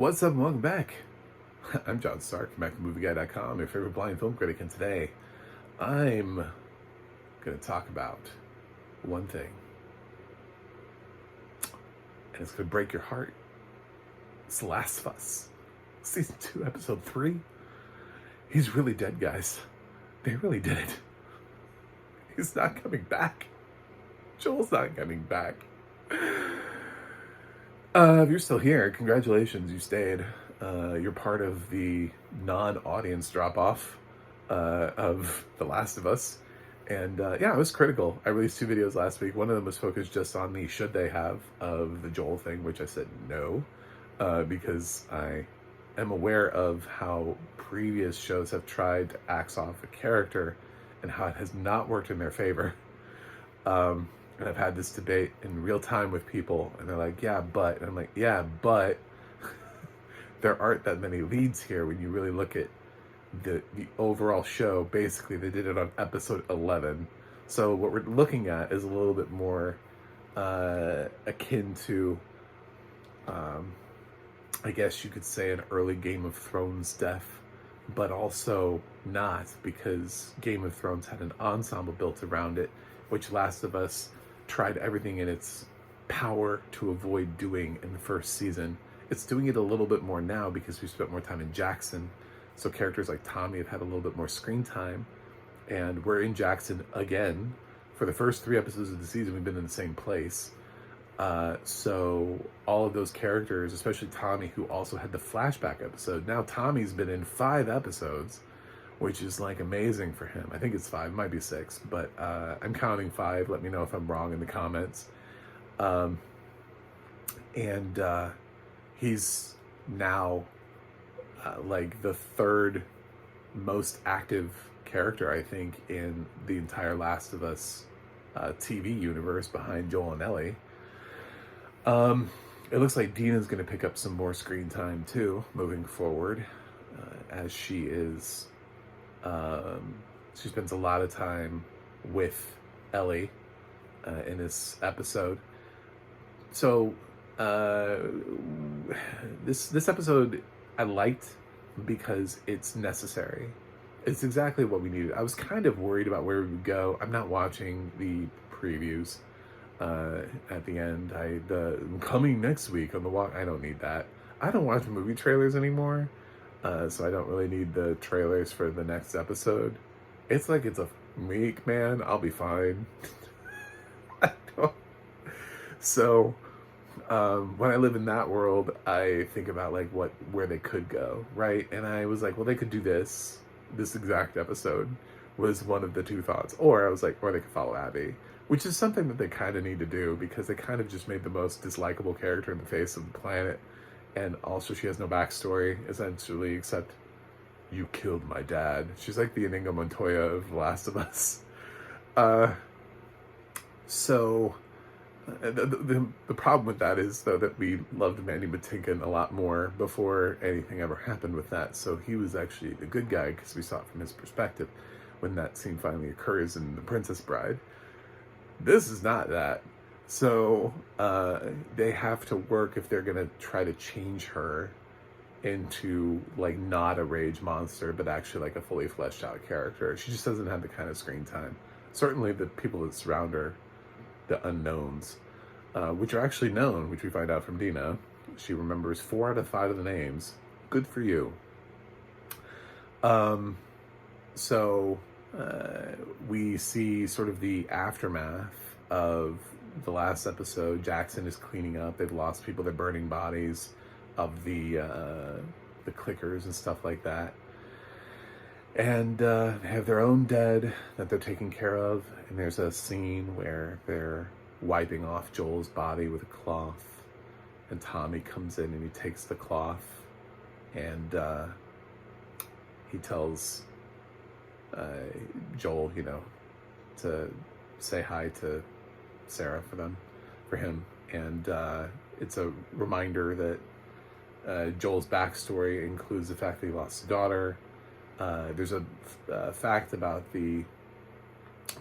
What's up and welcome back. I'm John Stark from MacTheMovieGuy.com, your favorite blind film critic, and today I'm going to talk about one thing. And it's going to break your heart. It's The Last of Us. Season 2, Episode 3. He's really dead, guys. They really did it. He's not coming back. Joel's not coming back. If you're still here, congratulations, you stayed. You're part of the non-audience drop-off of The Last of Us. And yeah, I was critical. I released 2 videos last week. One of them was focused just on the should they have of the Joel thing, which I said no, because I am aware of how previous shows have tried to axe off a character and how it has not worked in their favor. And I've had this debate in real time with people, and they're like, yeah, but. And I'm like, yeah, but there aren't that many leads here when you really look at the overall show. Basically, they did it on episode 11. So what we're looking at is a little bit more akin to, I guess you could say, an early Game of Thrones death, but also not, because Game of Thrones had an ensemble built around it, which Last of Us tried everything in its power to avoid doing in the first season. It's doing it a little bit more now because we spent more time in Jackson. So characters like Tommy have had a little bit more screen time. And we're in Jackson again. For the first 3 episodes of the season, we've been in the same place. So all of those characters, especially Tommy, who also had the flashback episode. Now Tommy's been in 5 episodes, which is like amazing for him. I think it's 5, might be 6, but I'm counting 5. Let me know if I'm wrong in the comments. He's now like the 3rd most active character, I think, in the entire Last of Us TV universe behind Joel and Ellie. It looks like Dina's going to pick up some more screen time too, moving forward, as she is... she spends a lot of time with Ellie in this episode. So this episode I liked because it's necessary. It's exactly what we needed. I was kind of worried about where we would go. I'm not watching the previews at the end. Coming next week on the walk. I don't need that. I don't watch movie trailers anymore. So I don't really need the trailers for the next episode. It's like it's a week, man. I'll be fine. So when I live in that world, I think about like where they could go, right? And I was like, well, they could do this exact episode was one of the 2 thoughts. Or I was like, or they could follow Abby, which is something that they kind of need to do because they kind of just made the most dislikable character in the face of the planet. And also she has no backstory, essentially, except you killed my dad. She's like the Inigo Montoya of The Last of Us. The problem with that is, though, that we loved Mandy Patinkin a lot more before anything ever happened with that. So he was actually the good guy because we saw it from his perspective when that scene finally occurs in The Princess Bride. This is not that. So they have to work if they're gonna try to change her into like not a rage monster, but actually like a fully fleshed out character. She just doesn't have the kind of screen time. Certainly the people that surround her, the unknowns, which are actually known, which we find out from Dina. She remembers 4 out of 5 of the names. Good for you. So we see sort of the aftermath of the last episode. Jackson is cleaning up. They've lost people. They're burning bodies of the clickers and stuff like that. And they have their own dead that they're taking care of. And there's a scene where they're wiping off Joel's body with a cloth. And Tommy comes in and he takes the cloth. And he tells Joel, to say hi to Sarah for him. And it's a reminder that Joel's backstory includes the fact that he lost his daughter. There's a fact about the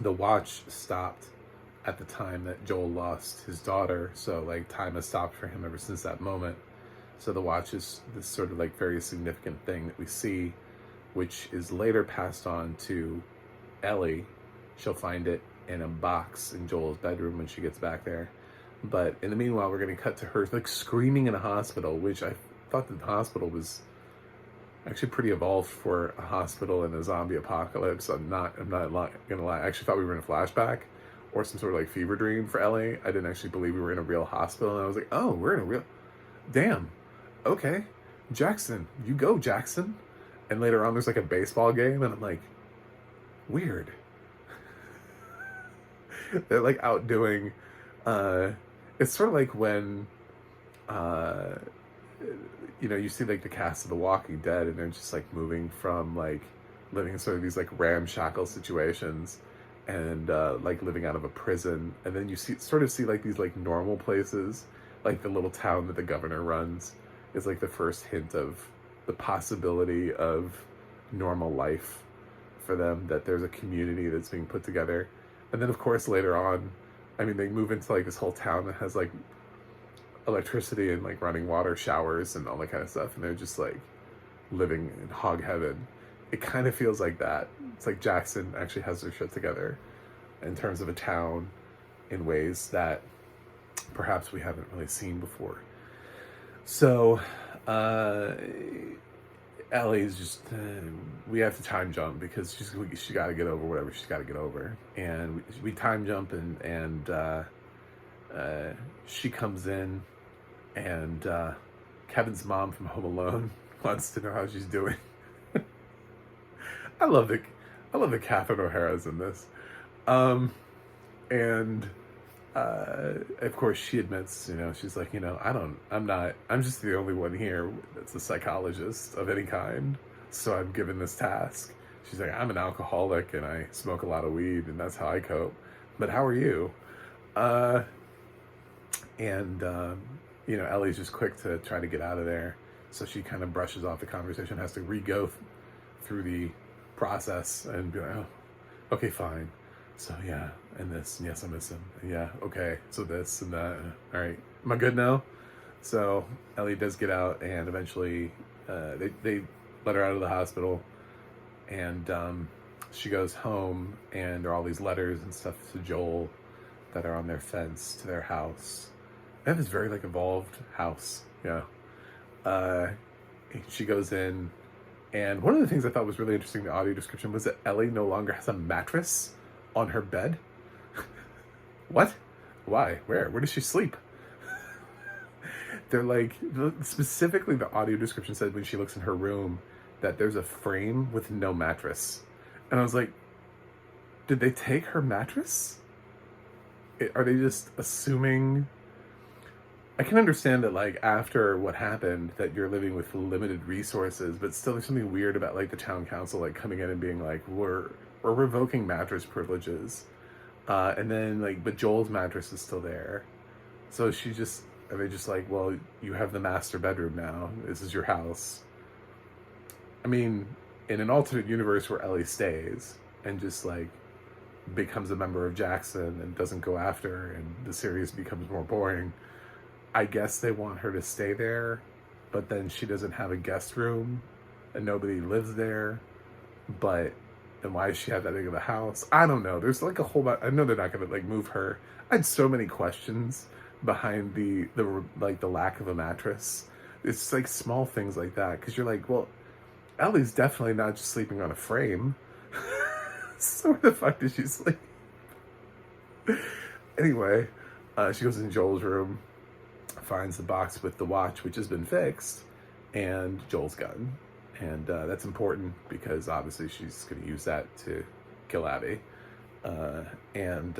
watch stopped at the time that Joel lost his daughter, so like time has stopped for him ever since that moment. So the watch is this sort of like very significant thing that we see, which is later passed on to Ellie. She'll find it in a box in Joel's bedroom when she gets back there. But in the meanwhile, we're going to cut to her like screaming in a hospital, which I thought that the hospital was actually pretty evolved for a hospital in a zombie apocalypse. I'm not gonna lie. I actually thought we were in a flashback or some sort of like fever dream for Ellie. I didn't actually believe we were in a real hospital, and I was like, oh, we're in a real, damn, okay, Jackson, you go, Jackson. And later on, there's like a baseball game, and I'm like, weird. They're like out doing, it's sort of like when, you know, you see like the cast of The Walking Dead, and they're just like moving from like living in sort of these like ramshackle situations and like living out of a prison, and then you see like these like normal places, like the little town that the governor runs is like the first hint of the possibility of normal life for them, that there's a community that's being put together. And then of course later on, I mean, they move into like this whole town that has like electricity and like running water, showers, and all that kind of stuff, and they're just like living in hog heaven. It kind of feels like that. It's like Jackson actually has their shit together in terms of a town in ways that perhaps we haven't really seen before. So Ellie's just we have to time jump because she got to get over whatever she's got to get over, and we time jump, and she comes in, and Kevin's mom from Home Alone wants to know how she's doing. I love the Catherine O'Hara's in this, and of course she admits, you know, she's like, you know, I'm just the only one here that's a psychologist of any kind, so I'm given this task. She's like, I'm an alcoholic and I smoke a lot of weed, and that's how I cope. But how are you? You know, Ellie's just quick to try to get out of there, so she kind of brushes off the conversation, has to re-go through the process and be like, oh, okay, fine. So yeah, and this, and yes, I miss him. And yeah, okay, so this and that. All right, am I good now? So Ellie does get out, and eventually they let her out of the hospital, and she goes home, and there are all these letters and stuff to Joel that are on their fence to their house. They have this very like evolved house, yeah. She goes in, and one of the things I thought was really interesting in the audio description was that Ellie no longer has a mattress on her bed. What? Why? Where does she sleep? They're like, specifically the audio description said when she looks in her room that there's a frame with no mattress. And I was like, did they take her mattress? Are they just assuming? I can understand that, like, after what happened, that you're living with limited resources, but still there's something weird about, like, the town council, like, coming in and being like, we're revoking mattress privileges. And then, like, but Joel's mattress is still there. So are they just like, well, you have the master bedroom now. This is your house. I mean, in an alternate universe where Ellie stays and just, like, becomes a member of Jackson and doesn't go after her and the series becomes more boring, I guess they want her to stay there, but then she doesn't have a guest room and nobody lives there. But then why does she have that big of a house? I don't know. There's like a whole lot. I know they're not going to like move her. I had so many questions behind the lack of a mattress. It's like small things like that, because you're like, well, Ellie's definitely not just sleeping on a frame. So where the fuck did she sleep? Anyway, she goes in Joel's room, finds the box with the watch, which has been fixed, and Joel's gun. And that's important because obviously she's going to use that to kill Abby. And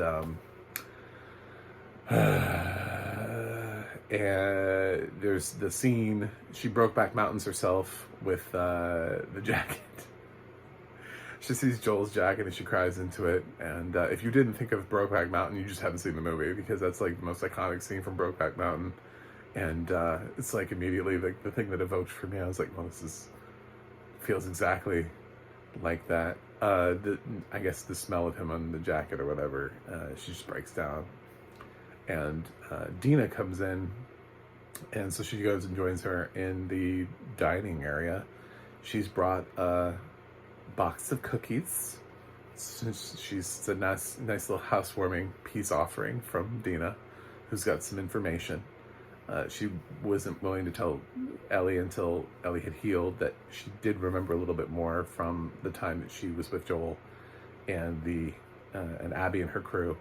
there's the scene, she Brokeback Mountains herself with the jacket. She sees Joel's jacket and she cries into it. And if you didn't think of Brokeback Mountain, you just haven't seen the movie, because that's like the most iconic scene from Brokeback Mountain. And it's like immediately like the thing that evoked for me. I was like, well, feels exactly like that. I guess the smell of him on the jacket or whatever. She just breaks down. And Dina comes in And so she goes and joins her in the dining area. She's brought a box of cookies. It's a nice little housewarming peace offering from Dina, who's got some information. She wasn't willing to tell Ellie until Ellie had healed that she did remember a little bit more from the time that she was with Joel and and Abby and her crew.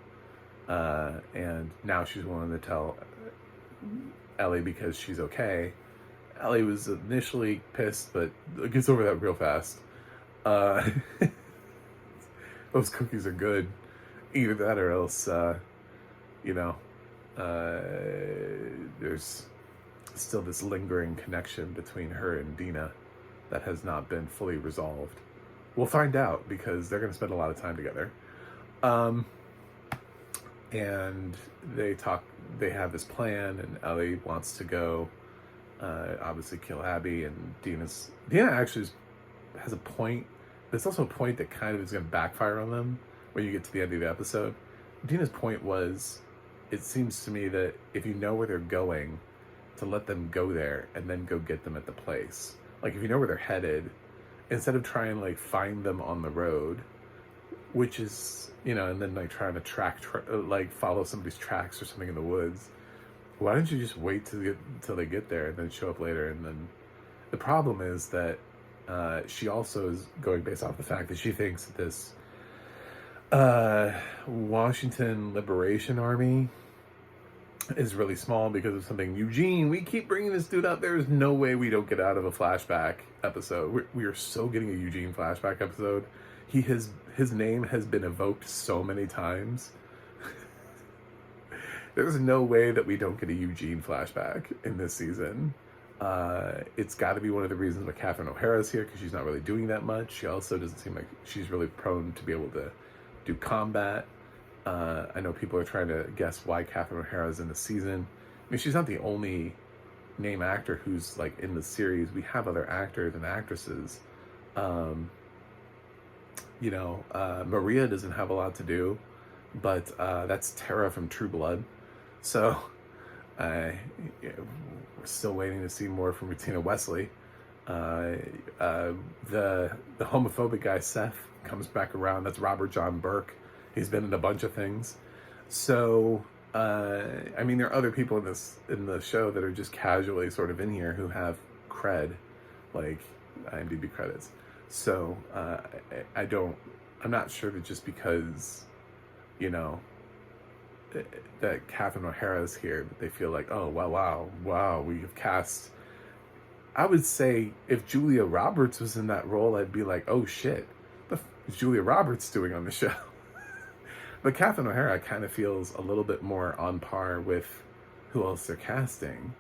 And now she's willing to tell Ellie because she's okay. Ellie was initially pissed, but gets over that real fast. Those cookies are good. Either that or else, there's still this lingering connection between her and Dina that has not been fully resolved. We'll find out because they're going to spend a lot of time together. And they have this plan, and Ellie wants to go, obviously kill Abby, and Dina actually has a point. There's also a point that kind of is going to backfire on them when you get to the end of the episode. Dina's point was, it seems to me that if you know where they're going, to let them go there and then go get them at the place. Like, if you know where they're headed, instead of trying to, like, find them on the road, which is, and then, like, trying to follow somebody's tracks or something in the woods, why don't you just wait till they get there and then show up later? And then the problem is that she also is going based off the fact that she thinks that this Washington Liberation Army is really small because of something. Eugene, we keep bringing this dude up. There's no way we don't get out of a flashback episode. We are so getting a Eugene flashback episode. His name has been evoked so many times. There's no way that we don't get a Eugene flashback in this season. It's got to be one of the reasons why Catherine O'Hara's here, because she's not really doing that much. She also doesn't seem like she's really prone to be able to do combat. I know people are trying to guess why Catherine O'Hara's in the season. I mean, she's not the only name actor who's, like, in the series. We have other actors and actresses. Maria doesn't have a lot to do, but that's Tara from True Blood. So we're still waiting to see more from Bettina Wesley. The homophobic guy Seth comes back around. That's Robert John Burke. He's been in a bunch of things. So there are other people in the show that are just casually sort of in here who have cred, like IMDb credits. So I'm not sure that just because, that Catherine O'Hara is here, that they feel like, oh, wow, we have cast. I would say if Julia Roberts was in that role, I'd be like, oh shit, what is Julia Roberts doing on the show? But Catherine O'Hara kind of feels a little bit more on par with who else they're casting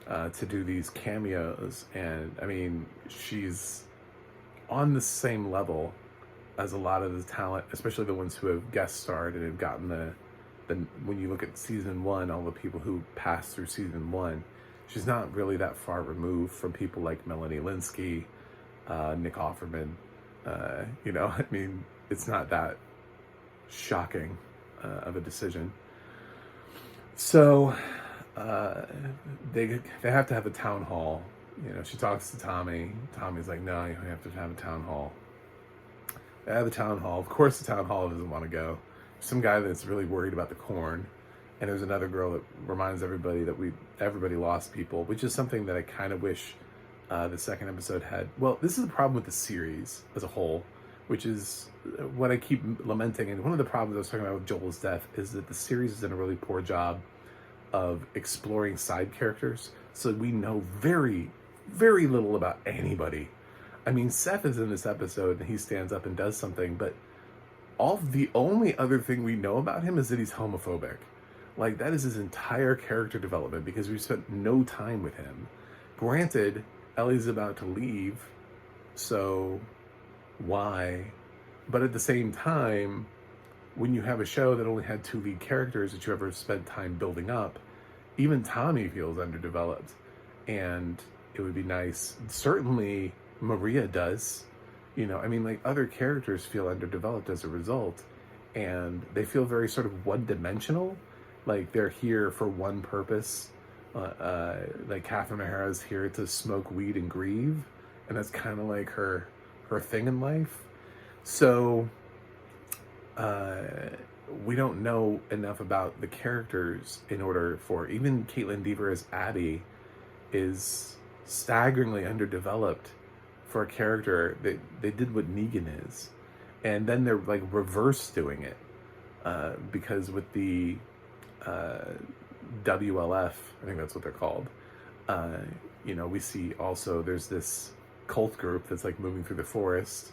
to do these cameos. And I mean, she's on the same level as a lot of the talent, especially the ones who have guest starred and have gotten the when you look at season one, all the people who passed through season one, she's not really that far removed from people like Melanie Linsky, Nick Offerman. It's not that shocking of a decision. So they have to have a town hall. She talks to Tommy. Tommy's like, no, you have to have a town hall. They have a town hall. Of course the town hall doesn't want to go. Some guy that's really worried about the corn. And there's another girl that reminds everybody that everybody lost people, which is something that I kind of wish the second episode had. Well, this is the problem with the series as a whole, which is what I keep lamenting. And one of the problems I was talking about with Joel's death is that the series has done a really poor job of exploring side characters. So we know very, very little about anybody. I mean, Seth is in this episode and he stands up and does something, but the only other thing we know about him is that he's homophobic. Like, that is his entire character development because we've spent no time with him. Granted, Ellie's about to leave, so why? But at the same time, when you have a show that only had 2 lead characters that you ever spent time building up, even Tommy feels underdeveloped. And it would be nice, certainly Maria does, other characters feel underdeveloped as a result, and they feel very sort of one-dimensional, like they're here for one purpose, Like Catherine O'Hara's here to smoke weed and grieve, and that's kind of like her thing in life. So we don't know enough about the characters in order for even Caitlin Dever as Abby is staggeringly underdeveloped for a character that they did what Negan is, and then they're like reverse doing it because with the WLF, I think that's what they're called. We see also there's this cult group that's like moving through the forest,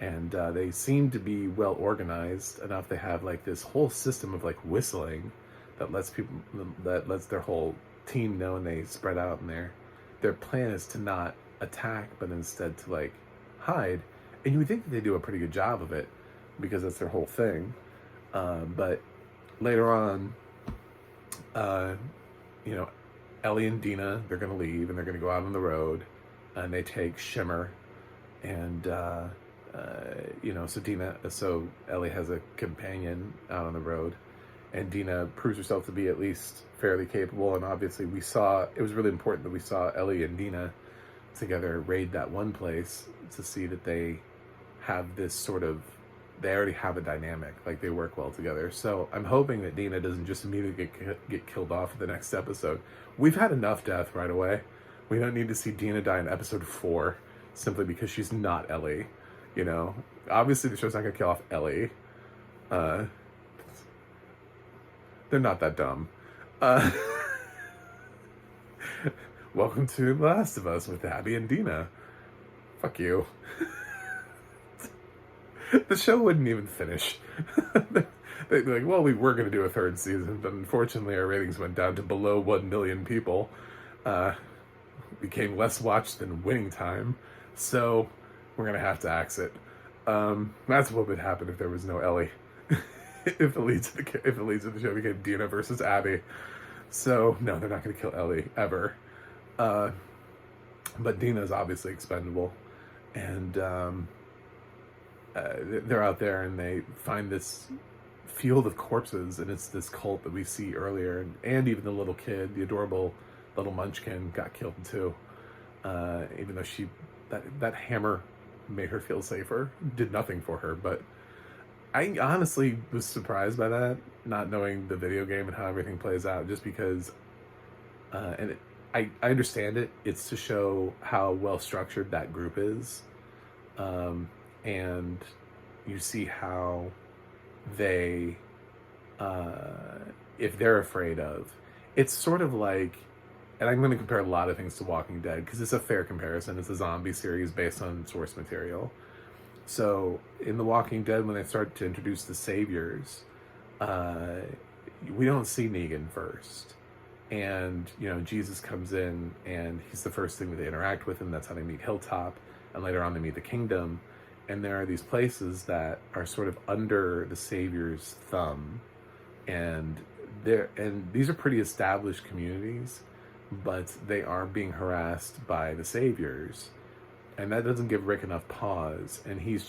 and they seem to be well organized enough. They have like this whole system of like whistling that lets their whole team know, and they spread out in there. Their plan is to not attack, but instead to like hide. And you would think that they do a pretty good job of it because that's their whole thing. But later on, Ellie and Dina, they're going to leave and they're going to go out on the road, and they take Shimmer, and so Ellie has a companion out on the road, and Dina proves herself to be at least fairly capable. And obviously it was really important that we saw Ellie and Dina together raid that one place to see that they have this sort of, they already have a dynamic, like they work well together. So I'm hoping that Dina doesn't just immediately get killed off in the next episode. We've had enough death right away. We don't need to see Dina die in episode 4 simply because she's not Ellie. Obviously the show's not gonna kill off Ellie. They're not that dumb. Welcome to The Last of Us with Abby and Dina. Fuck you. The show wouldn't even finish. They'd be like, well, we were going to do a 3rd season, but unfortunately our ratings went down to below 1 million people. Became less watched than Winning Time, so we're going to have to axe it. That's what would happen if there was no Ellie. if the leads of the show became Dina versus Abby. So, no, they're not going to kill Ellie, ever. But Dina's obviously expendable. And they're out there and they find this field of corpses, and it's this cult that we see earlier, and even the little kid, the adorable little munchkin, got killed too. Even though that hammer made her feel safer, did nothing for her. But I honestly was surprised by that, not knowing the video game and how everything plays out, just because I understand it. It's to show how well structured that group is. And you see how they, if they're afraid of, it's sort of like, and I'm going to compare a lot of things to Walking Dead because it's a fair comparison. It's a zombie series based on source material. So in The Walking Dead, when they start to introduce the saviors, we don't see Negan first. And, Jesus comes in and he's the first thing that they interact with, and that's how they meet Hilltop. And later on they meet the Kingdom. And there are these places that are sort of under the Savior's thumb. And these are pretty established communities, but they are being harassed by the Saviors. And that doesn't give Rick enough pause. And he's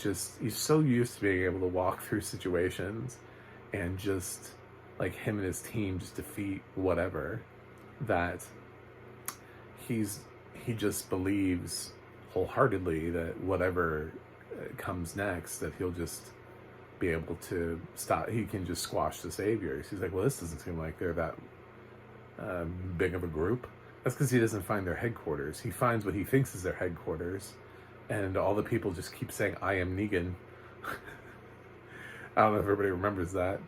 so used to being able to walk through situations and just, like, him and his team just defeat whatever, that he just believes wholeheartedly that whatever comes next, that he'll just be able to stop. He can just squash the Saviors. He's like, well, this doesn't seem like they're that big of a group. That's because he doesn't find their headquarters. He finds what he thinks is their headquarters, and all the people just keep saying, I am Negan. I don't know if everybody remembers that,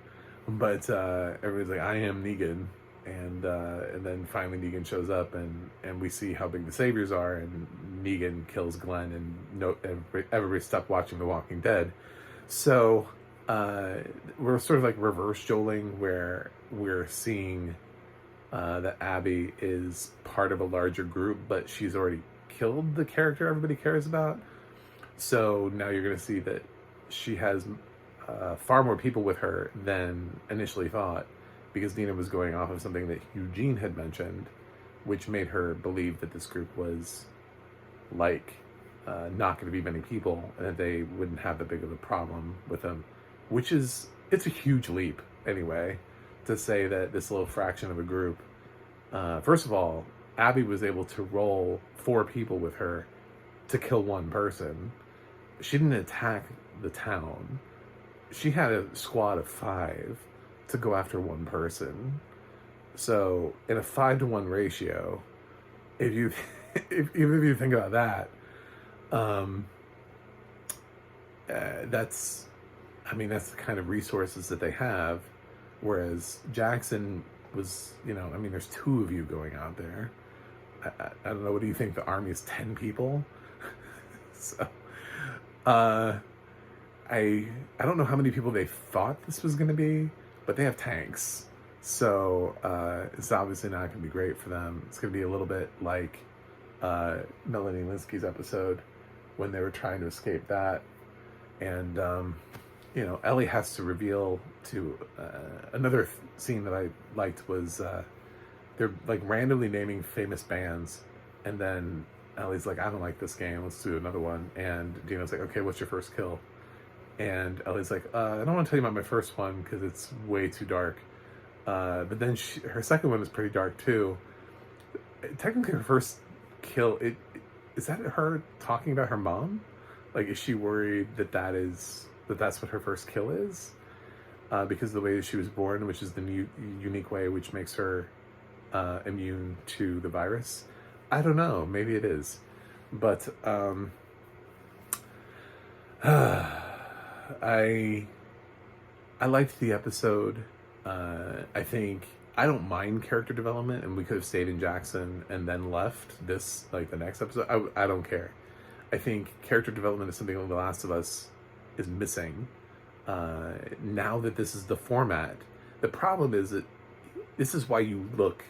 but everybody's like, I am Negan. And then finally Negan shows up, and we see how big the Saviors are, and Negan kills Glenn, and everybody stopped watching The Walking Dead. So we're sort of like reverse joling, where we're seeing that Abby is part of a larger group, but she's already killed the character everybody cares about. So now you're going to see that she has far more people with her than initially thought, because Dina was going off of something that Eugene had mentioned, which made her believe that this group was like not going to be many people, and that they wouldn't have that big of a problem with them, it's a huge leap anyway, to say that this little fraction of a group First of all, Abby was able to roll 4 people with her to kill one person. She didn't attack the town. She had a squad of 5 to go after one person. So in a 5-to-1 ratio, if you even if you think about that, that's, I mean, that's the kind of resources that they have. Whereas Jackson was, I mean, there's 2 of you going out there. I don't know. What do you think? The army is 10 people. So, I don't know how many people they thought this was going to be, but they have tanks. So it's obviously not going to be great for them. It's going to be a little bit like Melanie Linsky's episode when they were trying to escape that. And, Ellie has to reveal to another scene that I liked was they're like randomly naming famous bands. And then Ellie's like, I don't like this game. Let's do another one. And Dino's like, okay, what's your first kill? And Ellie's like, I don't want to tell you about my first one because it's way too dark. But then her second one is pretty dark too. Technically, her first kill, is that her talking about her mom? Like, is she worried that's what her first kill is? Because of the way that she was born, which is the unique way which makes her immune to the virus. I don't know. Maybe it is. But I liked the episode. I think I don't mind character development, and we could have stayed in Jackson and then left this, like, the next episode. I don't care. I think character development is something that The Last of Us is missing. Now that this is the format, the problem is that this is why you look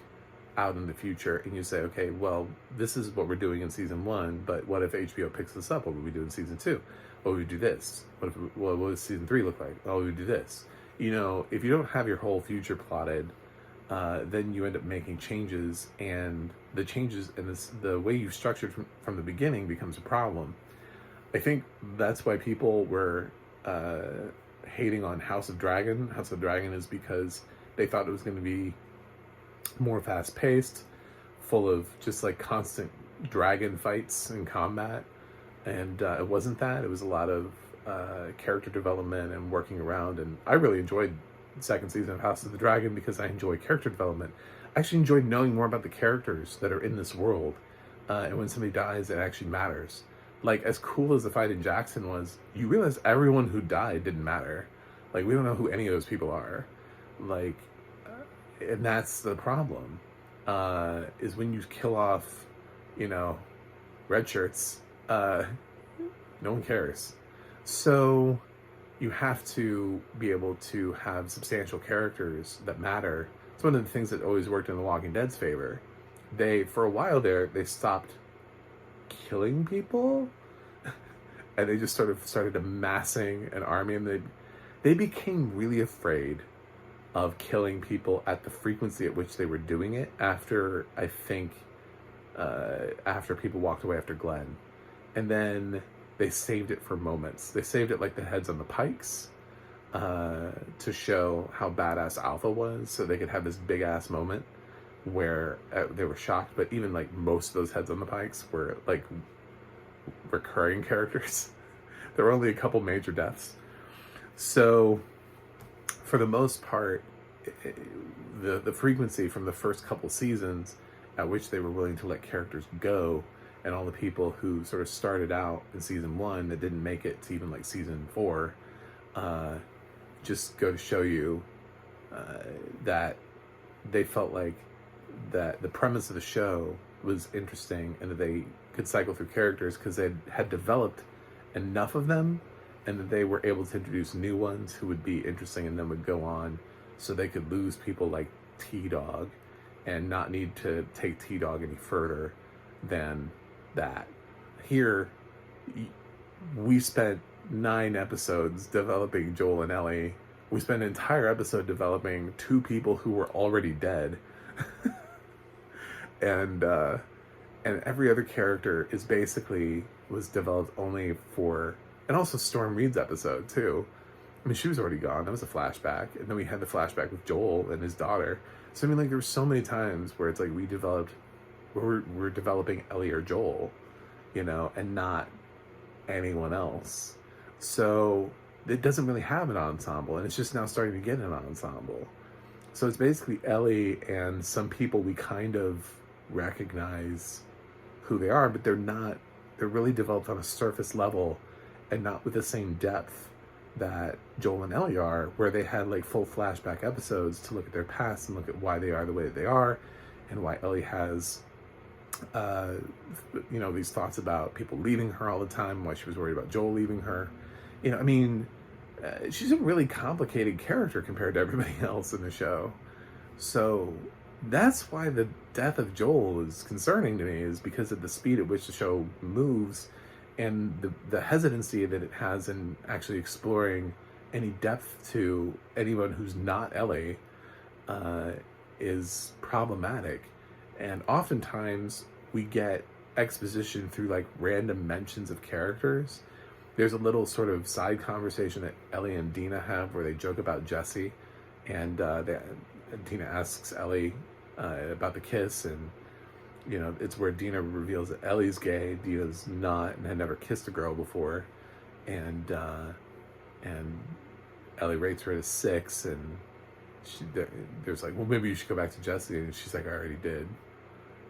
out in the future and you say, okay, well, this is what we're doing in season 1, but what if HBO picks this up? What would we do in season 2? What would we do this? What does season 3 look like? Oh, we would do this. If you don't have your whole future plotted, then you end up making changes, and the changes and the way you structured from the beginning becomes a problem. I think that's why people were hating on House of Dragon. House of Dragon is because they thought it was going to be more fast-paced, full of just like constant dragon fights and combat, and it wasn't that. It was a lot of character development and working around, and I really enjoyed the second season of House of the Dragon because I enjoy character development. I actually enjoyed knowing more about the characters that are in this world, and when somebody dies, it actually matters. Like, as cool as the fight in Jackson was, you realize everyone who died didn't matter. Like, we don't know who any of those people are. Like, and that's the problem, is when you kill off, red shirts, no one cares. So you have to be able to have substantial characters that matter. It's one of the things that always worked in The Walking Dead's favor. For a while there, they stopped killing people, and they just sort of started amassing an army, and they became really afraid of killing people at the frequency at which they were doing it after, I think, after people walked away after Glenn. And then they saved it for moments. They saved it like the heads on the pikes to show how badass Alpha was, so they could have this big-ass moment where they were shocked. But even, like, most of those heads on the pikes were, like, recurring characters. There were only a couple major deaths. So for the most part, the frequency from the first couple seasons at which they were willing to let characters go, and all the people who sort of started out in season 1 that didn't make it to even like season 4, just go to show you that they felt like that the premise of the show was interesting, and that they could cycle through characters because they had developed enough of them, and that they were able to introduce new ones who would be interesting and then would go on, so they could lose people like T-Dog and not need to take T-Dog any further than that. Here, we spent 9 episodes developing Joel and Ellie. We spent an entire episode developing 2 people who were already dead. and every other character was developed only for, and also Storm Reed's episode too, I mean, she was already gone. That was a flashback. And then we had the flashback with Joel and his daughter. So, I mean, like, there were so many times where it's like we're developing Ellie or Joel, you know, and not anyone else. So it doesn't really have an ensemble, and it's just now starting to get an ensemble. So it's basically Ellie and some people we kind of recognize who they are, but they're really developed on a surface level and not with the same depth that Joel and Ellie are, where they had like full flashback episodes to look at their past and look at why they are the way that they are, and why Ellie has you know, these thoughts about people leaving her all the time, why she was worried about Joel leaving her. You know, I mean, she's a really complicated character compared to everybody else in the show. So that's why the death of Joel is concerning to me, is because of the speed at which the show moves and the hesitancy that it has in actually exploring any depth to anyone who's not Ellie is problematic. And oftentimes we get exposition through like random mentions of characters. There's a little sort of side conversation that Ellie and Dina have where they joke about Jesse, and Dina asks Ellie about the kiss, and you know, it's where Dina reveals that Ellie's gay, Dina's not, and had never kissed a girl before, and Ellie rates her at a 6, and there's like, well, maybe you should go back to Jesse, and she's like, I already did.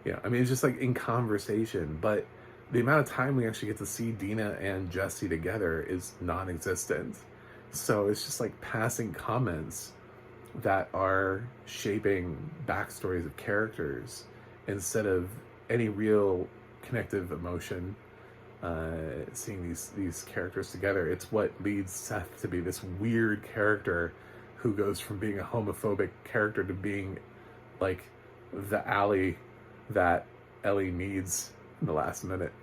Yeah, I mean, it's just like in conversation, but the amount of time we actually get to see Dina and Jesse together is non-existent. So it's just like passing comments that are shaping backstories of characters instead of any real connective emotion. Seeing these characters together, it's what leads Seth to be this weird character who goes from being a homophobic character to being like the ally that Ellie needs in the last minute.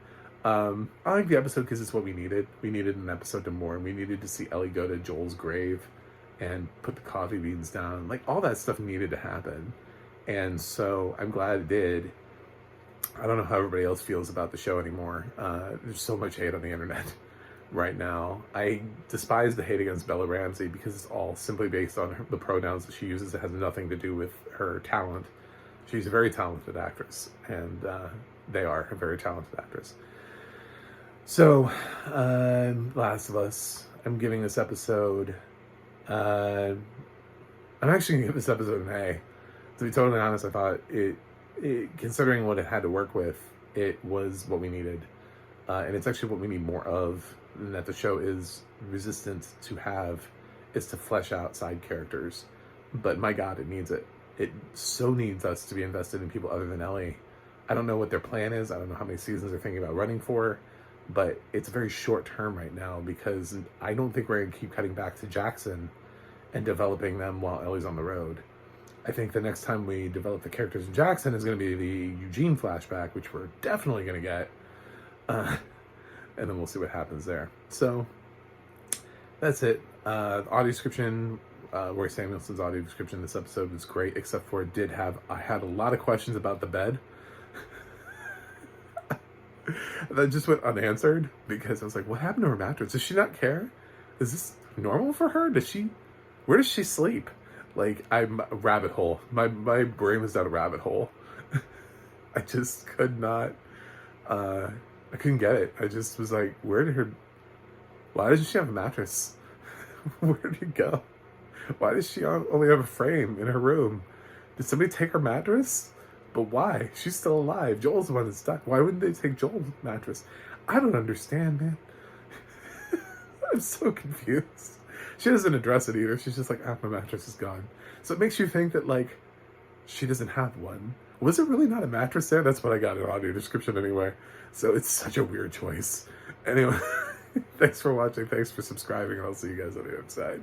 I like the episode because it's what we needed. We needed an episode to mourn. We needed to see Ellie go to Joel's grave and put the coffee beans down. Like, all that stuff needed to happen. And so I'm glad it did. I don't know how everybody else feels about the show anymore. There's so much hate on the internet right now. I despise the hate against Bella Ramsey because it's all simply based on the pronouns that she uses. It has nothing to do with her talent. She's a very talented actress, and they are a very talented actress. So, Last of Us, I'm giving this episode, I'm actually going to give this episode an A. To be totally honest, I thought it, considering what it had to work with, it was what we needed. And it's actually what we need more of, and that the show is resistant to have, is to flesh out side characters. But my God, it needs it. It so needs us to be invested in people other than Ellie. I don't know what their plan is. I don't know how many seasons they're thinking about running for, but it's very short term right now because I don't think we're going to keep cutting back to Jackson and developing them while Ellie's on the road. I think the next time we develop the characters in Jackson is going to be the Eugene flashback, which we're definitely going to get. And then we'll see what happens there. So that's it. Audio description, Roy Samuelson's audio description this episode was great, except for I had a lot of questions about the bed that just went unanswered because I was like, what happened to her mattress? Does she not care? Is this normal for her? Where does she sleep? Like, I'm a rabbit hole. My brain was down a rabbit hole. I just could not, I couldn't get it. I just was like, why doesn't she have a mattress? Where did it go? Why does she only have a frame in her room? Did somebody take her mattress? But why? She's still alive. Joel's the one that's stuck. Why wouldn't they take Joel's mattress? I don't understand, man. I'm so confused. She doesn't address it either. She's just like, my mattress is gone. So it makes you think that, like, she doesn't have one. Was it really not a mattress there? That's what I got in the audio description anyway. So it's such a weird choice. Anyway, thanks for watching. Thanks for subscribing. And I'll see you guys on the other side.